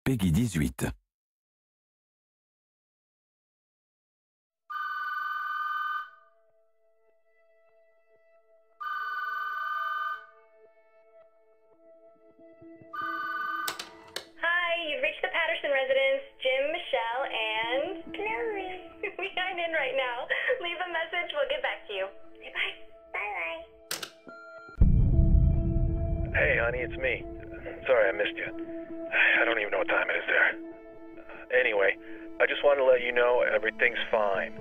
Peggy 18. Hi, you've reached the Patterson residence. Jim, Michelle, and Chloe. We aren't in right now. Leave a message. We'll get back to you. Say bye. Bye-bye. Hey, honey, it's me. Sorry I missed you. I don't even know what time it is there. Anyway, I just wanted to let you know everything's fine.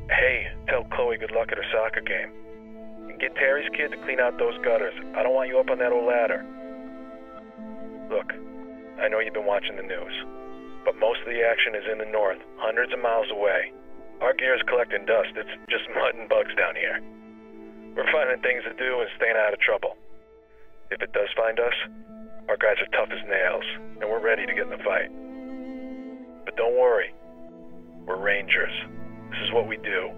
Hey, tell Chloe good luck at her soccer game. And get Terry's kid to clean out those gutters. I don't want you up on that old ladder. Look, I know you've been watching the news, but most of the action is in the north, hundreds of miles away. Our gear is collecting dust. It's just mud and bugs down here. We're finding things to do and staying out of trouble. If it does find us, our guys are tough as nails, and we're ready to get in the fight. But don't worry, we're Rangers. This is what we do.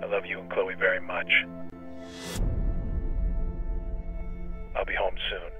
I love you and Chloe very much. I'll be home soon.